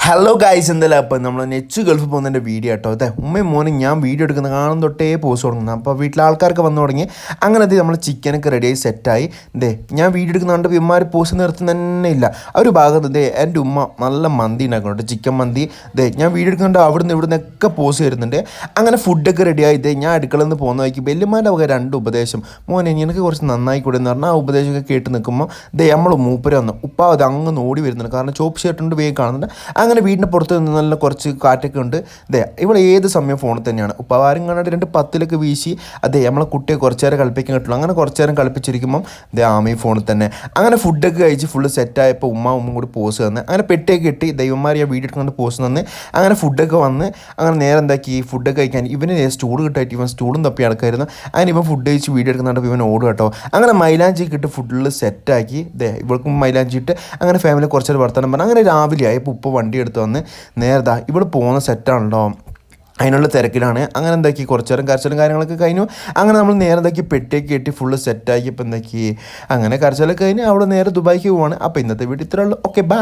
Hello guys, എന്തായാലും അപ്പം നമ്മൾ നെച്ച് ഗൾഫ് പോകുന്നതിൻ്റെ വീഡിയോ കേട്ടോ. അതെ, ഉമ്മയും മോനും ഞാൻ വീഡിയോ എടുക്കുന്ന കാണും തൊട്ടേ പോസ് തുടങ്ങുന്നത്. അപ്പോൾ വീട്ടിലെ ആൾക്കാർക്ക് വന്നു തുടങ്ങി. അങ്ങനെ അത് നമ്മൾ ചിക്കനൊക്കെ റെഡിയായി സെറ്റായി. ഇതേ ഞാൻ വീഡിയോ എടുക്കുന്ന കണ്ട് ഇമ്മമാർ പോസ് നിർത്തുന്ന തന്നെ ഇല്ല. ആ ഒരു ഭാഗത്ത് ഇതേ എൻ്റെ ഉമ്മ നല്ല മന്തി ഉണ്ടാക്കുന്നുണ്ട്, ചിക്കൻ മന്തി. ഇതേ ഞാൻ വീഡിയോ എടുക്കുന്നുണ്ട്, അവിടുന്ന് ഇവിടുന്നൊക്കെ പോസ് വരുന്നുണ്ട്. അങ്ങനെ ഫുഡൊക്കെ റെഡിയായി. ഇതേ ഞാൻ അടുക്കളയിൽ നിന്ന് പോകുന്ന വഴിക്ക് വല്യമാൻ്റെ വക 2 ഉപദേശം, മോനെ എനിക്ക് കുറച്ച് നന്നായി കൂടെ എന്ന് പറഞ്ഞാൽ ആ ഉപദേശമൊക്കെ കേട്ട് നിൽക്കുമ്പോൾ ഇതേ നമ്മൾ മൂപ്പര് വന്നു. ഉപ്പ അത് അങ്ങ് ഓടി വരുന്നുണ്ട്, കാരണം ചോപ്പ് ഷർട്ടുണ്ട് വേഗം കാണുന്നുണ്ട്. അങ്ങനെ വീടിൻ്റെ പുറത്ത് നിന്ന് നല്ല കുറച്ച് കാറ്റൊക്കെ ഉണ്ട്. അതെ, ഇവിടെ ഏത് സമയം ഫോണിൽ തന്നെയാണ്. ഉപ്പ ആരും കാണാണ്ട് 2 10 വീശി അതെ നമ്മളെ കുട്ടിയെ കുറച്ച് നേരം കളിപ്പിക്കാൻ കിട്ടുള്ളൂ. അങ്ങനെ കുറച്ച് നേരം കളിപ്പിച്ചിരിക്കുമ്പം ഇതേ ആമി ഫോണിൽ തന്നെ. അങ്ങനെ ഫുഡൊക്കെ കഴിച്ച് ഫുള്ള് സെറ്റായപ്പോൾ ഉമ്മും കൂടി പോസ് തന്ന്. അങ്ങനെ പെട്ടിയൊക്കെ കിട്ടി ദൈവന്മാർ ആ വീഡിയോ എടുക്കുന്നത് പോസ് തന്ന്. അങ്ങനെ ഫുഡൊക്കെ വന്ന് അങ്ങനെ നേരെ എന്താക്കി ഫുഡൊക്കെ കഴിക്കാൻ ഇവന് സ്റ്റൂൾ കിട്ടായിട്ട് ഇവൻ സ്റ്റൂളും തപ്പി നടക്കായിരുന്നു. അങ്ങനെ ഇവൻ ഫുഡ് കഴിച്ച് വീഡിയോ എടുക്കുന്നുണ്ട്, ഇവൻ ഓടും കേട്ടോ. അങ്ങനെ മൈലാഞ്ചി ഇട്ട് ഫുള്ള് സെറ്റാക്കി ഇതേ ഇവൾക്കും മൈലാഞ്ചി ഇട്ട് അങ്ങനെ ഫാമിലി കുറച്ചൊരു വർത്തമാനം പറഞ്ഞു. അങ്ങനെ രാവിലെ ആയപ്പോൾ ഉപ്പ വണ്ടി എടുത്ത് വന്ന് നേരതാ ഇവിടെ പോകുന്ന സെറ്റാണല്ലോ, അതിനുള്ള തിരക്കിലാണ്. അങ്ങനെ എന്താക്കി കുറച്ച് നേരം കരച്ചിലും കാര്യങ്ങളൊക്കെ കഴിഞ്ഞു. അങ്ങനെ നമ്മൾ നേരെ എന്താക്കി പെട്ടിയൊക്കെ കെട്ടി ഫുള്ള് സെറ്റാക്കി. ഇപ്പം എന്താക്കി അങ്ങനെ കരച്ചിലൊക്കെ കഴിഞ്ഞ് അവിടെ നേരെ ദുബായിക്ക് പോവാണ്. അപ്പോൾ ഇന്നത്തെ വീഡിയോ ഇത്രയേ ഉള്ളൂ. Okay, by.